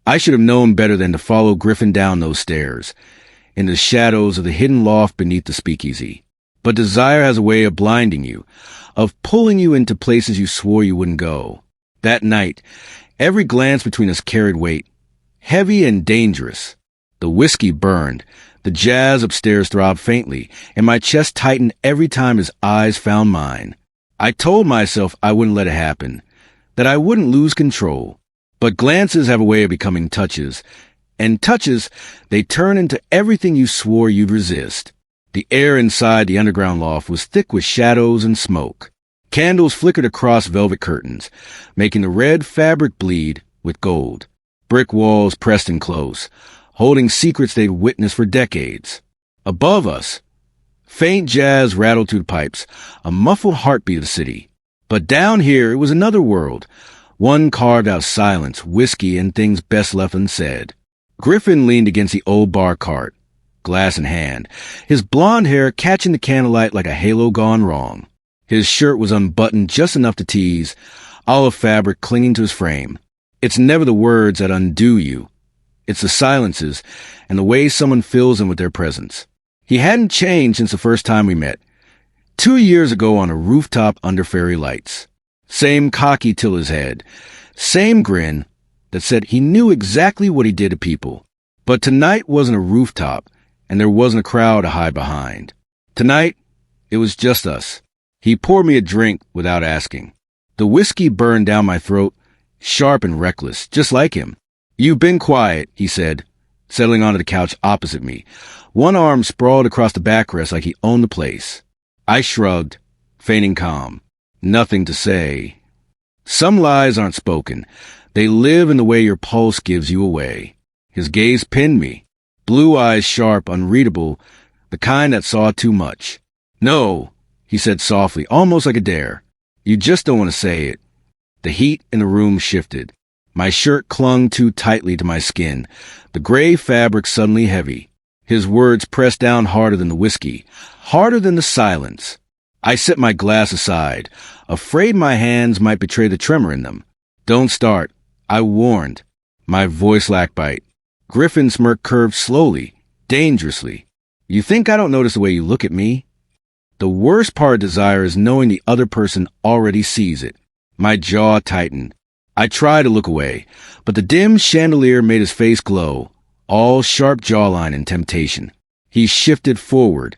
I should have known better than to follow Griffin down those stairs, in the shadows of the hidden loft beneath the speakeasy. But desire has a way of blinding you, of pulling you into places you swore you wouldn't go. That night, every glance between us carried weight, heavy and dangerous. The whiskey burned, the jazz upstairs throbbed faintly, and my chest tightened every time his eyes found mine. I told myself I wouldn't let it happen, that I wouldn't lose control. But glances have a way of becoming touches, and touches, they turn into everything you swore you'd resist. The air inside the underground loft was thick with shadows and smoke. Candles flickered across velvet curtains, making the red fabric bleed with gold. Brick walls pressed in close, holding secrets they'd witnessed for decades. Above us, faint jazz rattled through the pipes, a muffled heartbeat of the city. But down here, it was another world, one carved out of silence, whiskey, and things best left unsaid. Griffin leaned against the old bar cart, glass in hand, his blonde hair catching the candlelight like a halo gone wrong. His shirt was unbuttoned just enough to tease, olive fabric clinging to his frame. It's never the words that undo you. It's the silences and the way someone fills them with their presence. He hadn't changed since the first time we met, 2 years ago on a rooftop under fairy lights. Same cocky tilt his head, same grin that said he knew exactly what he did to people. But tonight wasn't a rooftop, and there wasn't a crowd to hide behind. Tonight, it was just us. He poured me a drink without asking. The whiskey burned down my throat, sharp and reckless, just like him. "You've been quiet," he said, settling onto the couch opposite me. One arm sprawled across the backrest like he owned the place. I shrugged, feigning calm. Nothing to say. Some lies aren't spoken. They live in the way your pulse gives you away. His gaze pinned me. Blue eyes sharp, unreadable, the kind that saw too much. "No," he said softly, almost like a dare. "You just don't want to say it." The heat in the room shifted. My shirt clung too tightly to my skin, the gray fabric suddenly heavy. His words pressed down harder than the whiskey, harder than the silence. I set my glass aside, afraid my hands might betray the tremor in them. "Don't start," I warned. My voice lacked bite. Griffin's smirk curved slowly, dangerously. "You think I don't notice the way you look at me?" The worst part of desire is knowing the other person already sees it. My jaw tightened. I tried to look away, but the dim chandelier made his face glow, all sharp jawline and temptation. He shifted forward,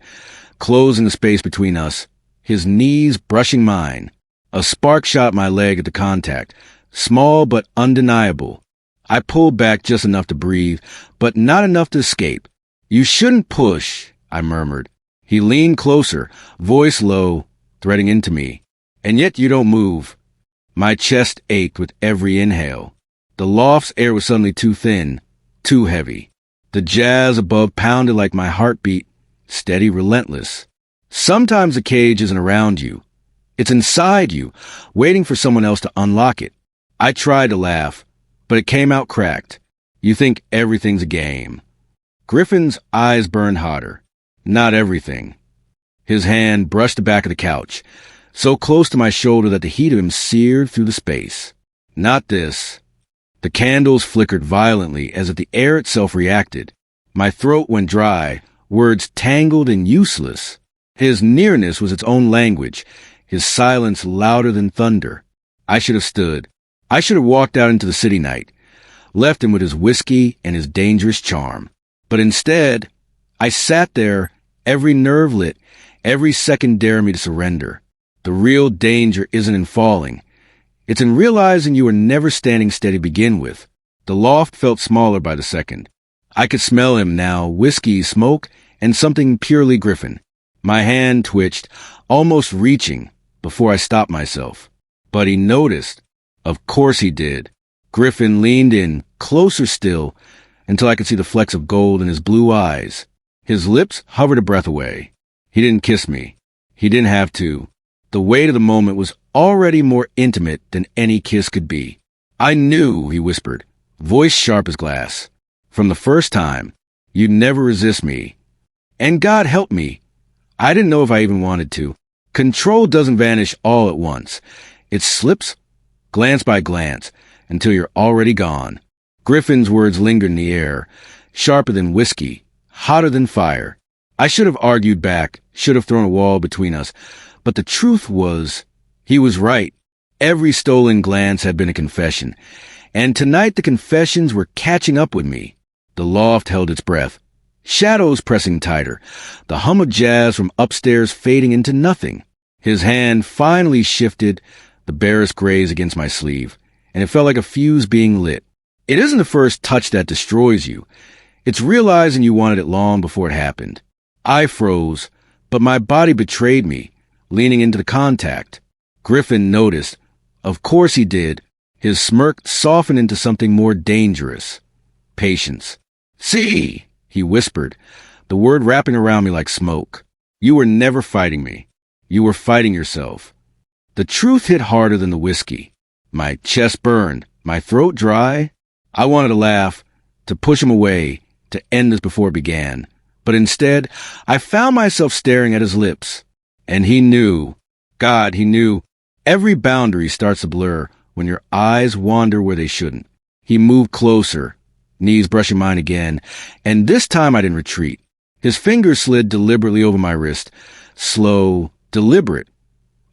closing the space between us, his knees brushing mine. A spark shot my leg at the contact, small but undeniable. I pulled back just enough to breathe, but not enough to escape. "You shouldn't push," I murmured. He leaned closer, voice low, threading into me. "And yet you don't move." My chest ached with every inhale. The loft's air was suddenly too thin, too heavy. The jazz above pounded like my heartbeat, steady, relentless. Sometimes the cage isn't around you. It's inside you, waiting for someone else to unlock it. I tried to laugh, but it came out cracked. "You think everything's a game." Griffin's eyes burned hotter. "Not everything." His hand brushed the back of the couch, so close to my shoulder that the heat of him seared through the space. "Not this." The candles flickered violently as if the air itself reacted. My throat went dry, words tangled and useless. His nearness was its own language, his silence louder than thunder. I should have stood. I should have walked out into the city night, left him with his whiskey and his dangerous charm. But instead, I sat there, every nerve lit, every second daring me to surrender. The real danger isn't in falling. It's in realizing you were never standing steady to begin with. The loft felt smaller by the second. I could smell him now, whiskey, smoke, and something purely Griffin. My hand twitched, almost reaching, before I stopped myself. But he noticed. Of course he did. Griffin leaned in, closer still, until I could see the flecks of gold in his blue eyes. His lips hovered a breath away. He didn't kiss me. He didn't have to. The weight of the moment was already more intimate than any kiss could be. "I knew," he whispered, voice sharp as glass. "From the first time, you'd never resist me. And God help me. I didn't know if I even wanted to. Control doesn't vanish all at once. It slips, glance by glance, until you're already gone." Griffin's words lingered in the air, sharper than whiskey, hotter than fire. I should have argued back, should have thrown a wall between us, but the truth was, he was right. Every stolen glance had been a confession, and tonight the confessions were catching up with me. The loft held its breath, shadows pressing tighter, the hum of jazz from upstairs fading into nothing. His hand finally shifted, the barest graze against my sleeve, and it felt like a fuse being lit. It isn't the first touch that destroys you. It's realizing you wanted it long before it happened. I froze, but my body betrayed me, leaning into the contact. Griffin noticed. Of course he did. His smirk softened into something more dangerous. Patience. See, he whispered, the word wrapping around me like smoke. You were never fighting me. You were fighting yourself. The truth hit harder than the whiskey. My chest burned, my throat dry. I wanted to laugh, to push him away, to end this before it began. But instead, I found myself staring at his lips. And he knew. God, he knew. Every boundary starts to blur when your eyes wander where they shouldn't. He moved closer, knees brushing mine again, and this time I didn't retreat. His fingers slid deliberately over my wrist, slow, deliberate,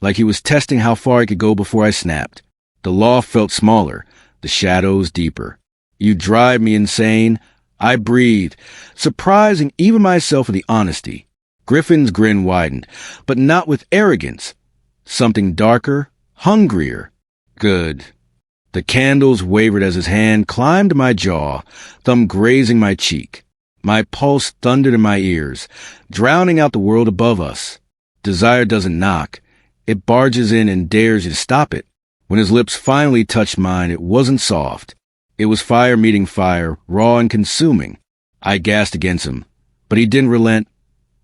like he was testing how far he could go before I snapped. The loft felt smaller, the shadows deeper. You drive me insane. I breathed, surprising even myself with the honesty. Griffin's grin widened, but not with arrogance. Something darker, hungrier. Good. The candles wavered as his hand climbed my jaw, thumb grazing my cheek. My pulse thundered in my ears, drowning out the world above us. Desire doesn't knock. It barges in and dares you to stop it. When his lips finally touched mine, it wasn't soft. It was fire meeting fire, raw and consuming. I gasped against him, but he didn't relent,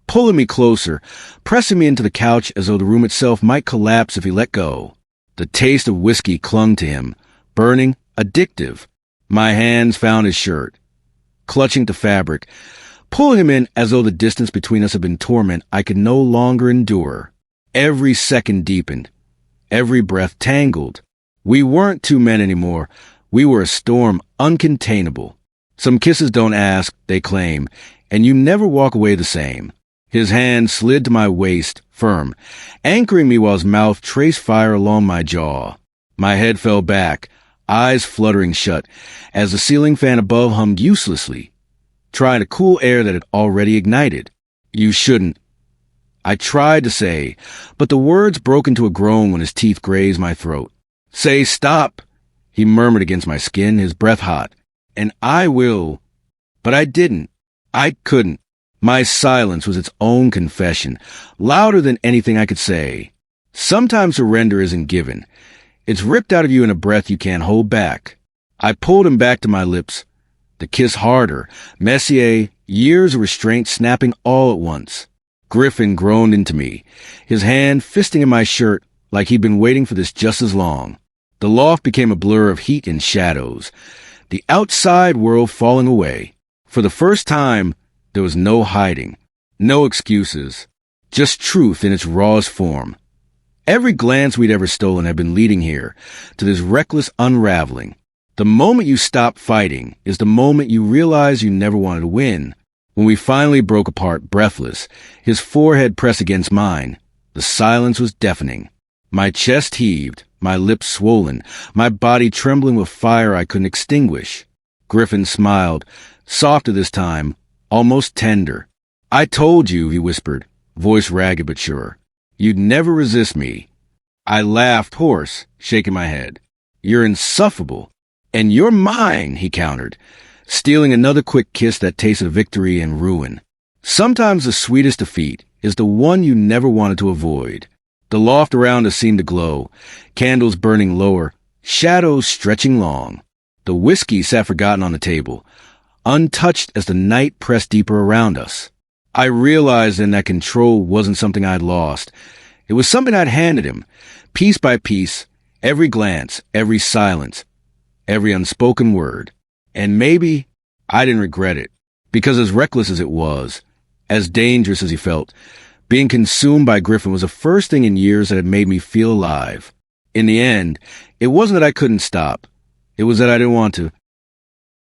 pulling me closer, pressing me into the couch as though the room itself might collapse if he let go. The taste of whiskey clung to him, burning, addictive. My hands found his shirt, clutching the fabric, pulling him in as though the distance between us had been torment I could no longer endure. Every second deepened, every breath tangled. We weren't two men anymore. We were a storm uncontainable. Some kisses don't ask, they claim, and you never walk away the same. His hand slid to my waist, firm, anchoring me while his mouth traced fire along my jaw. My head fell back, eyes fluttering shut, as the ceiling fan above hummed uselessly, trying to cool air that had already ignited. You shouldn't. I tried to say, but the words broke into a groan when his teeth grazed my throat. Say stop, he murmured against my skin, his breath hot. And I will. But I didn't. I couldn't. My silence was its own confession, louder than anything I could say. Sometimes surrender isn't given. It's ripped out of you in a breath you can't hold back. I pulled him back to my lips, the kiss harder, Messier, years of restraint snapping all at once. Griffin groaned into me, his hand fisting in my shirt like he'd been waiting for this just as long. The loft became a blur of heat and shadows, the outside world falling away. For the first time, there was no hiding, no excuses, just truth in its rawest form. Every glance we'd ever stolen had been leading here, to this reckless unraveling. The moment you stop fighting is the moment you realize you never wanted to win. When we finally broke apart, breathless, his forehead pressed against mine, the silence was deafening. My chest heaved, my lips swollen, my body trembling with fire I couldn't extinguish. Griffin smiled, softer this time, almost tender. I told you, he whispered, voice ragged but sure. You'd never resist me. I laughed hoarse, shaking my head. You're insufferable. And you're mine, he countered, stealing another quick kiss that tasted of victory and ruin. Sometimes the sweetest defeat is the one you never wanted to avoid. The loft around us seemed to glow, candles burning lower, shadows stretching long. The whiskey sat forgotten on the table, untouched as the night pressed deeper around us. I realized then that control wasn't something I'd lost. It was something I'd handed him, piece by piece, every glance, every silence, every unspoken word. And maybe I didn't regret it, because as reckless as it was, as dangerous as he felt, being consumed by Griffin was the first thing in years that had made me feel alive. In the end, it wasn't that I couldn't stop. It was that I didn't want to